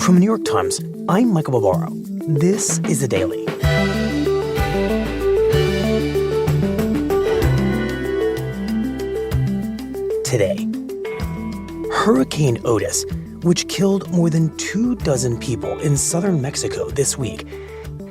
From the New York Times, I'm Michael Barbaro. This is The Daily. Today, Hurricane Otis, which killed more than 24 people in southern Mexico this week,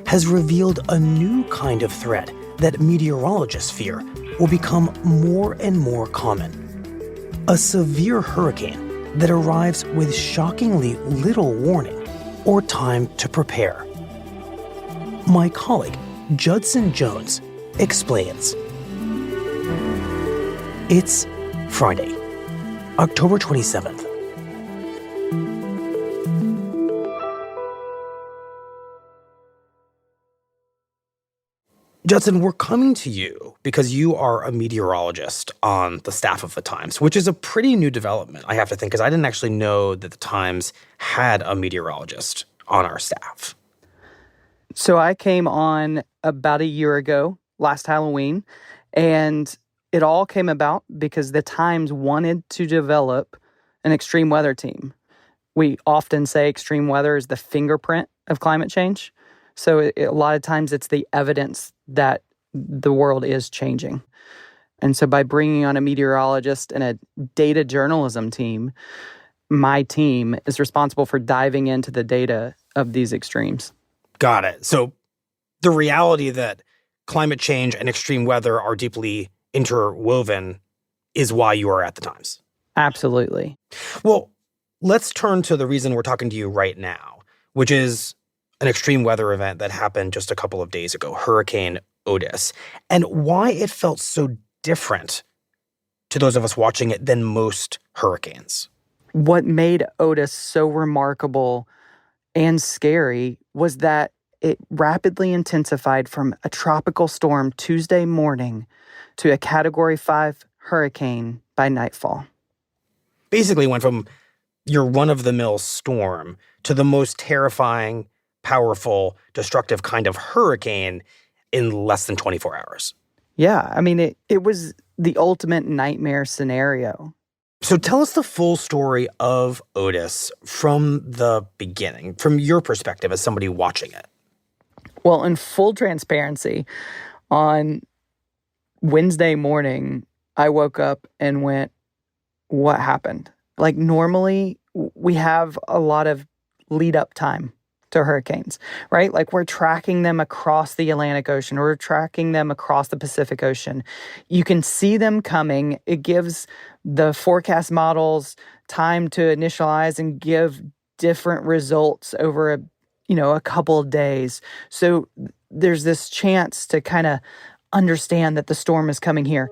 has revealed a new kind of threat that meteorologists fear will become more and more common. A severe hurricane that arrives with shockingly little warning or time to prepare. My colleague, Judson Jones, explains. It's Friday, October 27th. Judson, we're coming to you because you are a meteorologist on the staff of the Times, which is a pretty new development, I have to think, because I didn't actually know that the Times had a meteorologist on our staff. So I came on about a year ago, last Halloween, and it all came about because the Times wanted to develop an extreme weather team. We often say extreme weather is the fingerprint of climate change. So a lot of times it's the evidence that the world is changing. And so by bringing on a meteorologist and a data journalism team, my team is responsible for diving into the data of these extremes. Got it. So the reality that climate change and extreme weather are deeply interwoven is why you are at the Times. Absolutely. Well, let's turn to the reason we're talking to you right now, which is an extreme weather event that happened just a couple of days ago, Hurricane Otis, and why it felt so different to those of us watching it than most hurricanes. What made Otis so remarkable and scary was that it rapidly intensified from a tropical storm Tuesday morning to a Category 5 hurricane by nightfall. Basically went from your run-of-the-mill storm to the most terrifying, powerful, destructive kind of hurricane in less than 24 hours. Yeah, I mean, it was the ultimate nightmare scenario. So tell us the full story of Otis from the beginning, from your perspective as somebody watching it. Well, in full transparency, on Wednesday morning, I woke up and went, what happened? Like normally, we have a lot of lead-up time to hurricanes, right? Like we're tracking them across the Atlantic Ocean, or we're tracking them across the Pacific Ocean. You can see them coming. It gives the forecast models time to initialize and give different results over a couple of days. So there's this chance to kind of understand that the storm is coming here.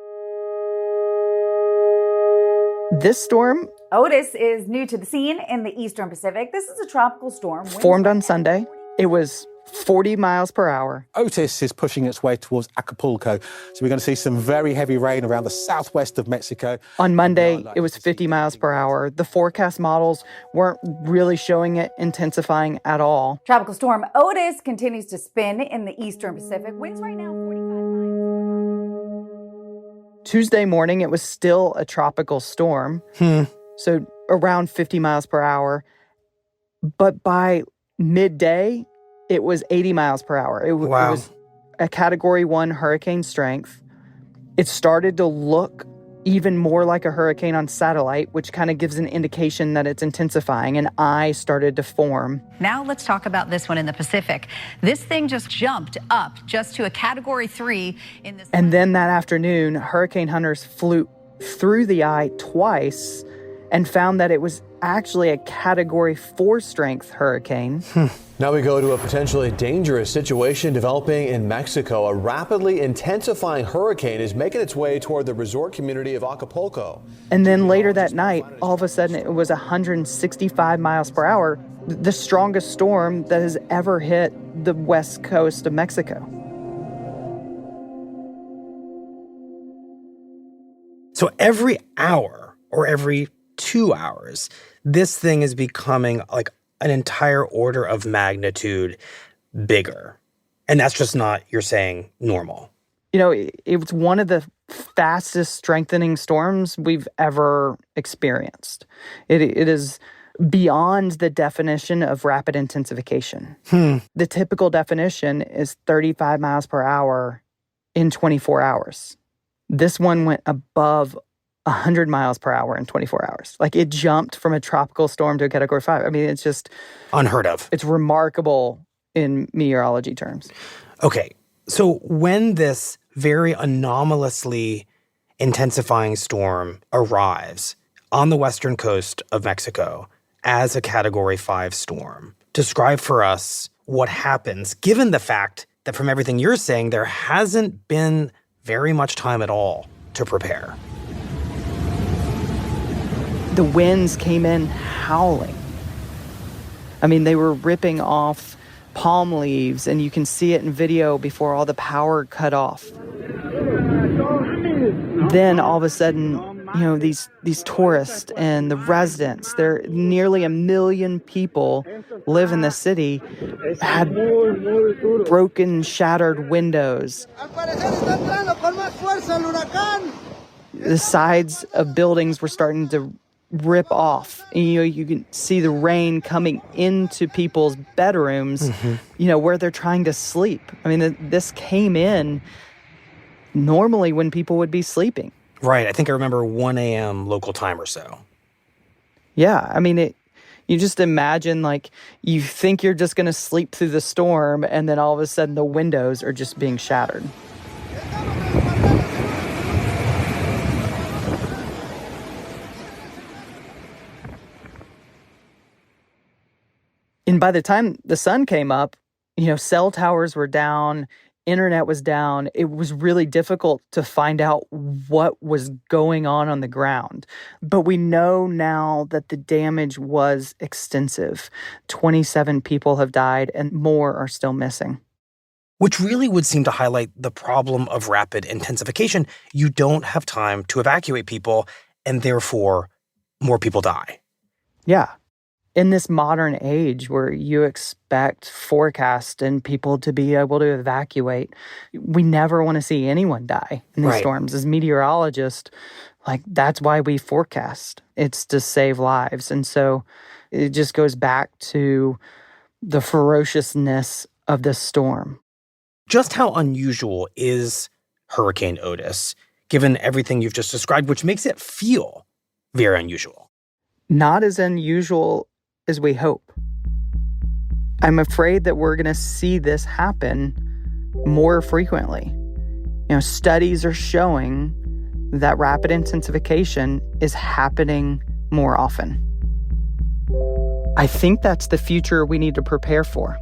This storm, Otis, is new to the scene in the Eastern Pacific. This is a tropical storm. Formed on Sunday. It was 40 miles per hour. Otis is pushing its way towards Acapulco. So we're going to see some very heavy rain around the southwest of Mexico. On Monday, it was 50 miles per hour. The forecast models weren't really showing it intensifying at all. Tropical storm Otis continues to spin in the Eastern Pacific. Winds right now 45 miles. Tuesday morning, it was still a tropical storm. So around 50 miles per hour. But by midday, it was 80 miles per hour. It was a Category 1 hurricane strength. It started to look even more like a hurricane on satellite, which kind of gives an indication that it's intensifying. An eye started to form. Now let's talk about this one in the Pacific. This thing just jumped up just to a Category 3 in this. And then that afternoon, hurricane hunters flew through the eye twice and found that it was actually a Category 4 strength hurricane. Now we go to a potentially dangerous situation developing in Mexico. A rapidly intensifying hurricane is making its way toward the resort community of Acapulco. And then later that night, all of a sudden it was 165 miles per hour, the strongest storm that has ever hit the west coast of Mexico. So every hour or every 2 hours, this thing is becoming like an entire order of magnitude bigger. And that's just not, you're saying, normal. You know, it was one of the fastest strengthening storms we've ever experienced. It is beyond the definition of rapid intensification. The typical definition is 35 miles per hour in 24 hours. This one went above 100 miles per hour in 24 hours. Like, it jumped from a tropical storm to a Category 5. I mean, it's just... unheard of. It's remarkable in meteorology terms. Okay, so when this very anomalously intensifying storm arrives on the western coast of Mexico as a Category 5 storm, describe for us what happens, given the fact that from everything you're saying, there hasn't been very much time at all to prepare. The winds came in howling. I mean, they were ripping off palm leaves, and you can see it in video before all the power cut off. Then all of a sudden, you know, these tourists and the residents, there nearly 1 million people live in the city, had broken, shattered windows. The sides of buildings were starting to rip off. And, you know, you can see the rain coming into people's bedrooms, you know, where they're trying to sleep. I mean, this came in normally when people would be sleeping. Right. I think I remember 1 a.m. local time or so. Yeah. I mean, you just imagine, like, you think you're just going to sleep through the storm, and then all of a sudden the windows are just being shattered. And by the time the sun came up, you know, cell towers were down, internet was down. It was really difficult to find out what was going on the ground. But we know now that the damage was extensive. 27 people have died and more are still missing. Which really would seem to highlight the problem of rapid intensification. You don't have time to evacuate people, and therefore more people die. Yeah. In this modern age where you expect forecast and people to be able to evacuate, we never want to see anyone die in these storms. As meteorologists, like, that's why we forecast. It's to save lives. And so it just goes back to the ferociousness of this storm. Just how unusual is Hurricane Otis, given everything you've just described, which makes it feel very unusual? Not as unusual as we hope. I'm afraid that we're going to see this happen more frequently. You know, studies are showing that rapid intensification is happening more often. I think that's the future we need to prepare for.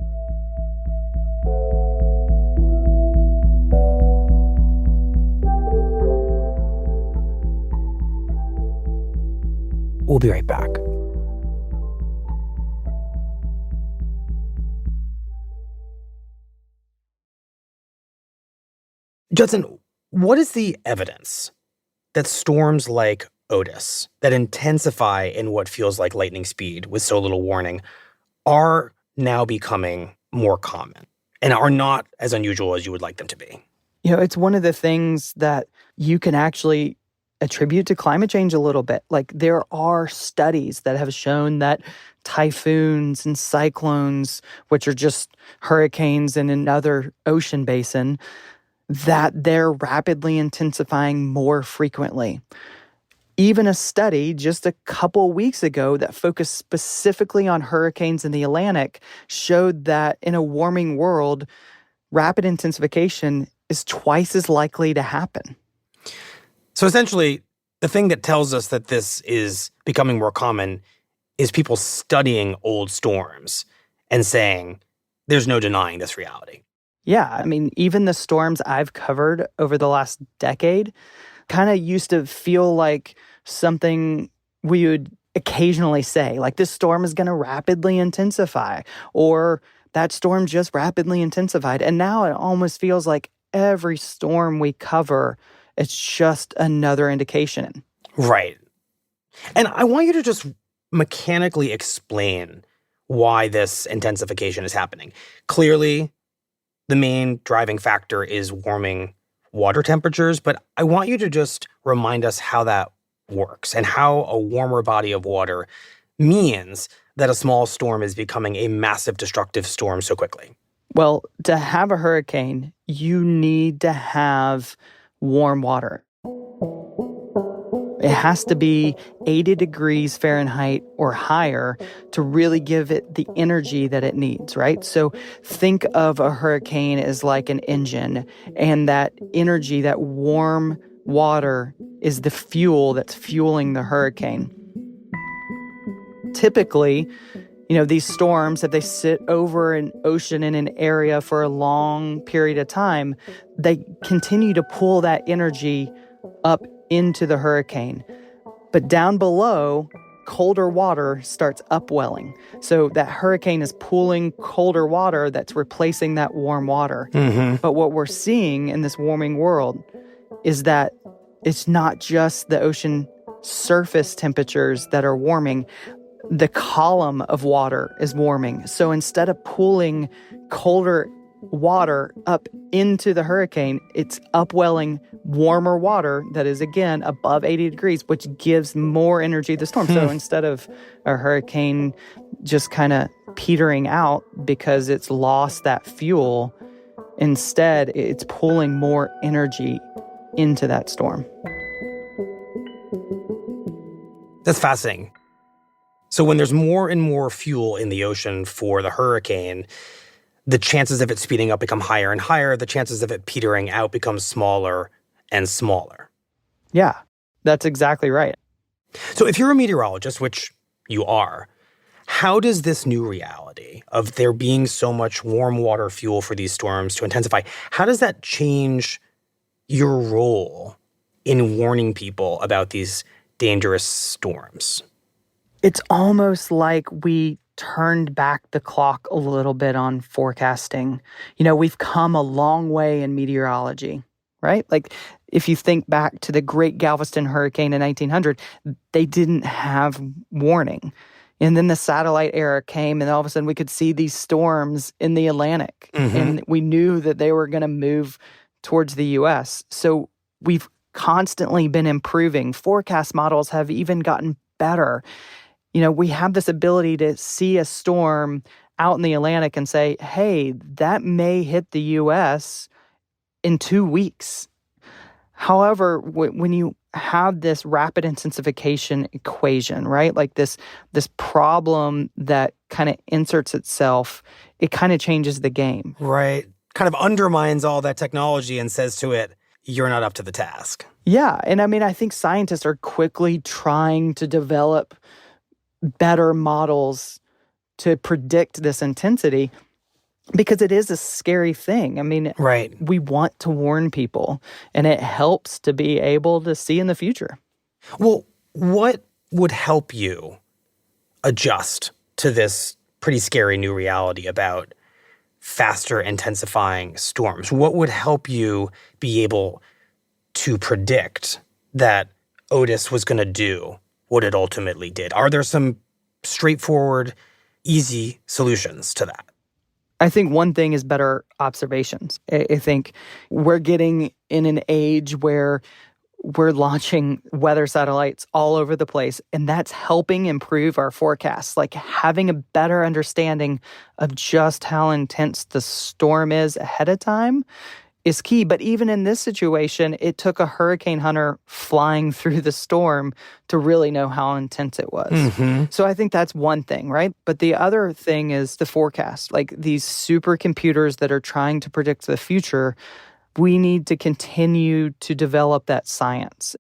We'll be right back. Judson, what is the evidence that storms like Otis, that intensify in what feels like lightning speed with so little warning, are now becoming more common and are not as unusual as you would like them to be? You know, it's one of the things that you can actually attribute to climate change a little bit. Like, there are studies that have shown that typhoons and cyclones, which are just hurricanes in another ocean basin, that they're rapidly intensifying more frequently. Even a study just a couple weeks ago that focused specifically on hurricanes in the Atlantic showed that in a warming world, rapid intensification is twice as likely to happen. So essentially, the thing that tells us that this is becoming more common is people studying old storms and saying, there's no denying this reality. Yeah, I mean, even the storms I've covered over the last decade kind of used to feel like something we would occasionally say, like, this storm is going to rapidly intensify, or that storm just rapidly intensified. And now it almost feels like every storm we cover, it's just another indication. Right. And I want you to just mechanically explain why this intensification is happening. Clearly, the main driving factor is warming water temperatures, but I want you to just remind us how that works and how a warmer body of water means that a small storm is becoming a massive destructive storm so quickly? Well, to have a hurricane, you need to have warm water. It has to be 80 degrees Fahrenheit or higher to really give it the energy that it needs, right? So think of a hurricane as like an engine, and that energy, that warm water, is the fuel that's fueling the hurricane. Typically, these storms, if they sit over an ocean in an area for a long period of time, they continue to pull that energy up into the hurricane. But down below, colder water starts upwelling. So that hurricane is pulling colder water that's replacing that warm water. Mm-hmm. But what we're seeing in this warming world is that it's not just the ocean surface temperatures that are warming. The column of water is warming. So instead of pulling colder water up into the hurricane, it's upwelling warmer water that is, again, above 80 degrees, which gives more energy to the storm. So instead of a hurricane just kind of petering out because it's lost that fuel, instead it's pulling more energy into that storm. That's fascinating. So when there's more and more fuel in the ocean for the hurricane, the chances of it speeding up become higher and higher. The chances of it petering out become smaller and smaller. Yeah, that's exactly right. So if you're a meteorologist, which you are, how does this new reality of there being so much warm water fuel for these storms to intensify, how does that change your role in warning people about these dangerous storms? It's almost like we turned back the clock a little bit on forecasting. We've come a long way in meteorology, right? Like, if you think back to the Great Galveston Hurricane in 1900, they didn't have warning. And then the satellite era came, and all of a sudden we could see these storms in the Atlantic. Mm-hmm. And we knew that they were going to move towards the U.S. So we've constantly been improving. Forecast models have even gotten better. We have this ability to see a storm out in the Atlantic and say, hey, that may hit the U.S. in 2 weeks. However, when you have this rapid intensification equation, right, like this problem that kind of inserts itself, it kind of changes the game. Right. Kind of undermines all that technology and says to it, you're not up to the task. Yeah. And I think scientists are quickly trying to develop better models to predict this intensity because it is a scary thing. Right. We want to warn people, and it helps to be able to see in the future. Well, what would help you adjust to this pretty scary new reality about faster intensifying storms? What would help you be able to predict that Otis was going to do what it ultimately did? Are there some straightforward, easy solutions to that? I think one thing is better observations. I think we're getting in an age where we're launching weather satellites all over the place, and that's helping improve our forecasts. Like, having a better understanding of just how intense the storm is ahead of time is key. But even in this situation, it took a hurricane hunter flying through the storm to really know how intense it was. Mm-hmm. So I think that's one thing, right? But the other thing is the forecast. Like, these supercomputers that are trying to predict the future, we need to continue to develop that science.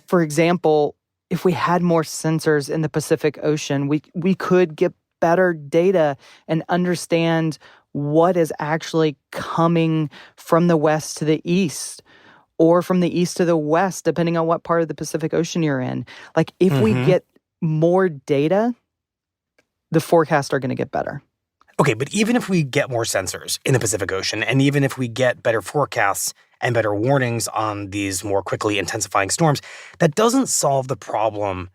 For example, if we had more sensors in the Pacific Ocean, we could get better data and understand what is actually coming from the west to the east, or from the east to the west, depending on what part of the Pacific Ocean you're in. Like, if we get more data, the forecasts are going to get better. Okay, but even if we get more sensors in the Pacific Ocean, and even if we get better forecasts and better warnings on these more quickly intensifying storms, that doesn't solve the problem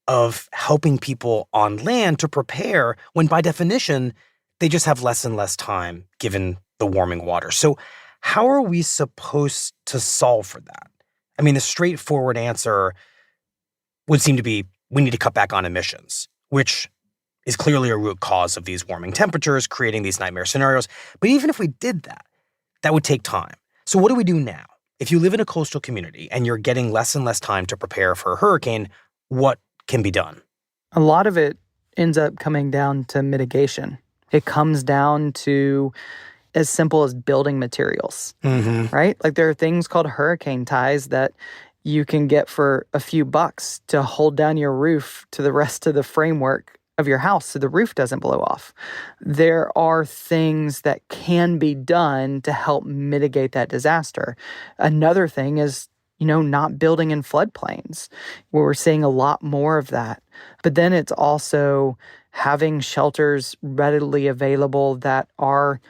of helping people on land to prepare when, by definition, they just have less and less time given the warming water. So how are we supposed to solve for that? The straightforward answer would seem to be we need to cut back on emissions. which is clearly a root cause of these warming temperatures, creating these nightmare scenarios. But even if we did that, that would take time. So what do we do now? If you live in a coastal community and you're getting less and less time to prepare for a hurricane, what can be done? A lot of it ends up coming down to mitigation. It comes down to as simple as building materials, right? Like there are things called hurricane ties that you can get for a few bucks to hold down your roof to the rest of the framework of your house so the roof doesn't blow off. There are things that can be done to help mitigate that disaster. Another thing is, not building in floodplains, where we're seeing a lot more of that. But then it's also having shelters readily available that are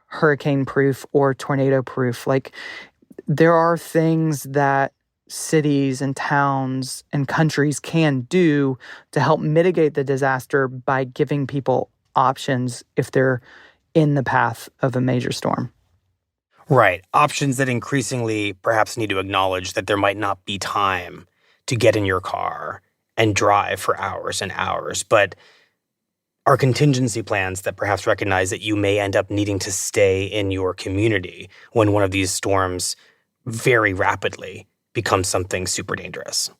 hurricane-proof or tornado-proof. Like, there are things that cities and towns and countries can do to help mitigate the disaster by giving people options if they're in the path of a major storm. Right. Options that increasingly perhaps need to acknowledge that there might not be time to get in your car and drive for hours and hours, but are contingency plans that perhaps recognize that you may end up needing to stay in your community when one of these storms very rapidly becomes something super dangerous.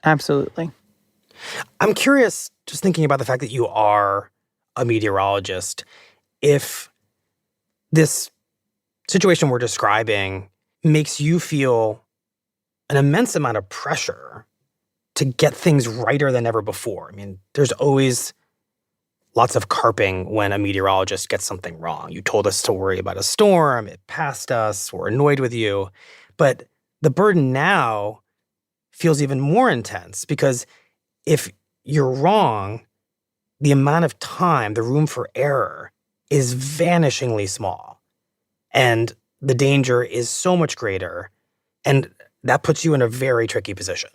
Absolutely. I'm curious, just thinking about the fact that you are a meteorologist, if this situation we're describing makes you feel an immense amount of pressure to get things righter than ever before. I mean, there's always lots of carping when a meteorologist gets something wrong. You told us to worry about a storm, it passed us, we're annoyed with you. But the burden now feels even more intense because if you're wrong, the amount of time, the room for error is vanishingly small. And the danger is so much greater. And that puts you in a very tricky position.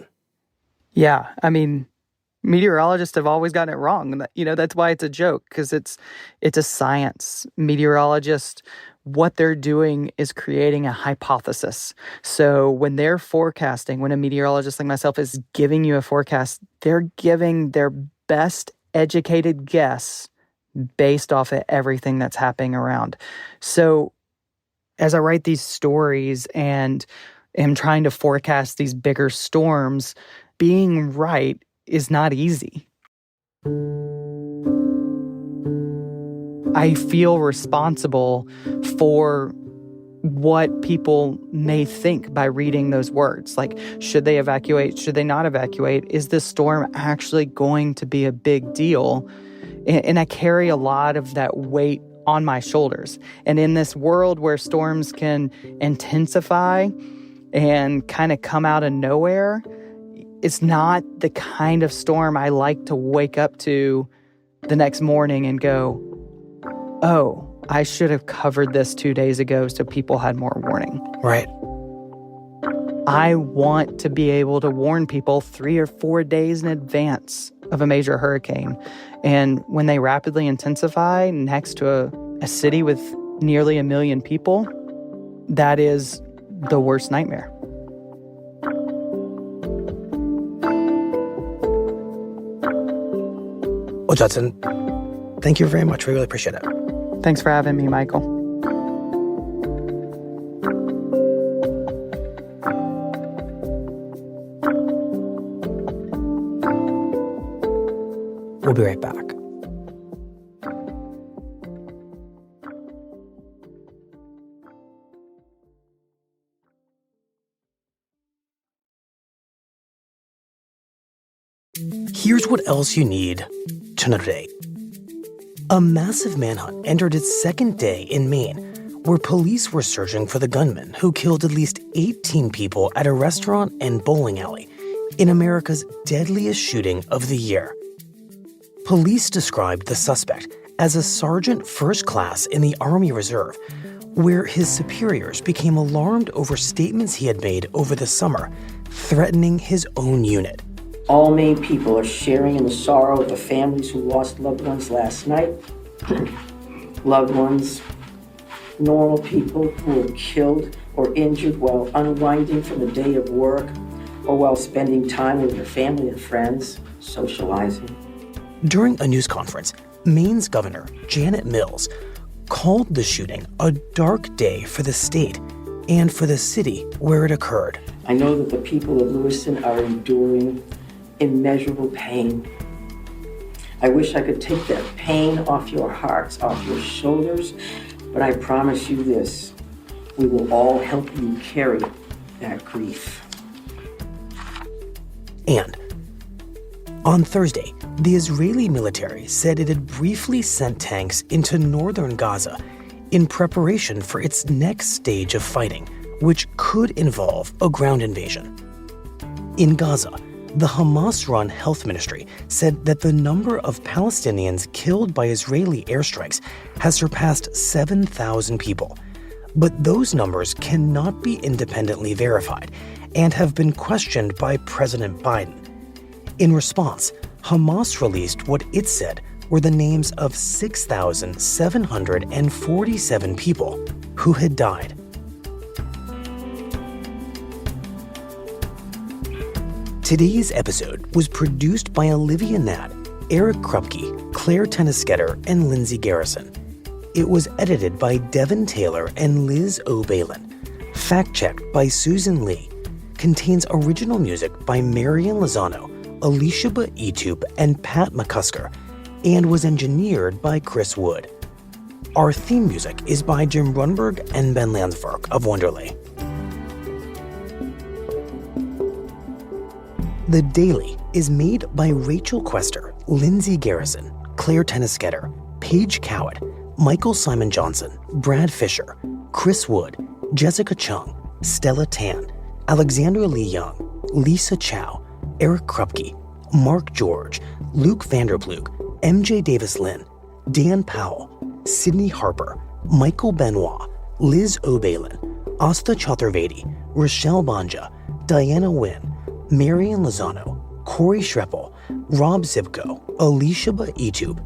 Yeah. I mean, meteorologists have always gotten it wrong. That's why it's a joke, because it's a science. Meteorologists, what they're doing is creating a hypothesis. So when they're forecasting, when a meteorologist like myself is giving you a forecast, they're giving their best educated guess based off of everything that's happening around. So as I write these stories and am trying to forecast these bigger storms, being right is not easy. I feel responsible for what people may think by reading those words. Like, should they evacuate? Should they not evacuate? Is this storm actually going to be a big deal? And I carry a lot of that weight on my shoulders. And in this world where storms can intensify and kind of come out of nowhere, it's not the kind of storm I like to wake up to the next morning and go, oh, I should have covered this 2 days ago so people had more warning. Right. I want to be able to warn people 3 or 4 days in advance of a major hurricane. And when they rapidly intensify next to a city with nearly 1 million people, that is the worst nightmare. Well, Judson, thank you very much. We really appreciate it. Thanks for having me, Michael. We'll be right back. Here's what else you need to know today. A massive manhunt entered its second day in Maine, where police were searching for the gunman who killed at least 18 people at a restaurant and bowling alley in America's deadliest shooting of the year. Police described the suspect as a sergeant first class in the Army Reserve, where his superiors became alarmed over statements he had made over the summer, threatening his own unit. All Maine people are sharing in the sorrow of the families who lost loved ones last night. Loved ones, normal people who were killed or injured while unwinding from a day of work or while spending time with their family and friends, socializing. During a news conference, Maine's Governor Janet Mills called the shooting a dark day for the state and for the city where it occurred. I know that the people of Lewiston are enduring immeasurable pain. I wish I could take that pain off your hearts, off your shoulders, but I promise you this, we will all help you carry that grief. And on Thursday, the Israeli military said it had briefly sent tanks into northern Gaza in preparation for its next stage of fighting, which could involve a ground invasion. In Gaza, the Hamas-run health ministry said that the number of Palestinians killed by Israeli airstrikes has surpassed 7,000 people. But those numbers cannot be independently verified and have been questioned by President Biden. In response, Hamas released what it said were the names of 6,747 people who had died. Today's episode was produced by Olivia Natt, Eric Krupke, Claire Tennisketter, and Lindsay Garrison. It was edited by Devin Taylor and Liz O'Balin. Fact-checked by Susan Lee. Contains original music by Marian Lozano, Alicia Etup, and Pat McCusker, and was engineered by Chris Wood. Our theme music is by Jim Brunberg and Ben Landsverk of Wonderley. The Daily is made by Rachel Quester, Lindsay Garrison, Claire Tennisketter, Paige Cowett, Michael Simon Johnson, Brad Fisher, Chris Wood, Jessica Chung, Stella Tan, Alexandra Lee Young, Lisa Chow, Eric Krupke, Mark George, Luke Vanderplug, MJ Davis-Lynn, Dan Powell, Sydney Harper, Michael Benoit, Liz O'Balin, Asta Chaturvedi, Rochelle Banja, Diana Nguyen, Marian Lozano, Corey Schreppel, Rob Zibko, Alicia Etup,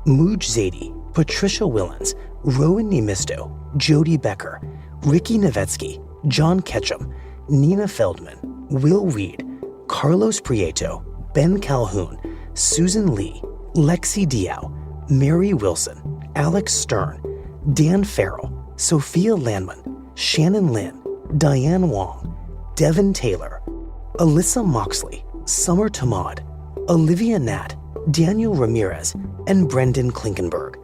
Mooj Zaidi, Patricia Willens, Rowan Nemisto, Jody Becker, Ricky Novetsky, John Ketchum, Nina Feldman, Will Reed, Carlos Prieto, Ben Calhoun, Susan Lee, Lexi Diao, Mary Wilson, Alex Stern, Dan Farrell, Sophia Landman, Shannon Lin, Diane Wong, Devin Taylor, Alyssa Moxley, Summer Tamad, Olivia Natt, Daniel Ramirez, and Brendan Klinkenberg.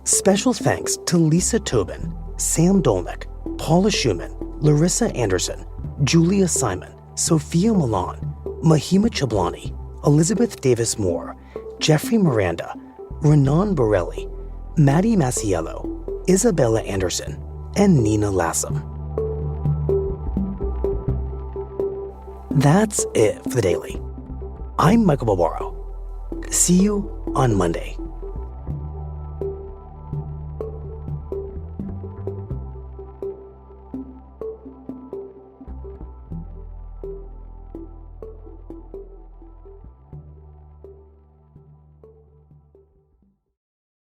Special thanks to Lisa Tobin, Sam Dolnick, Paula Schumann, Larissa Anderson, Julia Simon, Sophia Milan, Mahima Chablani, Elizabeth Davis Moore, Jeffrey Miranda, Renan Borelli, Maddie Masiello, Isabella Anderson, and Nina Lassam. That's it for The Daily. I'm Michael Barbaro. See you on Monday.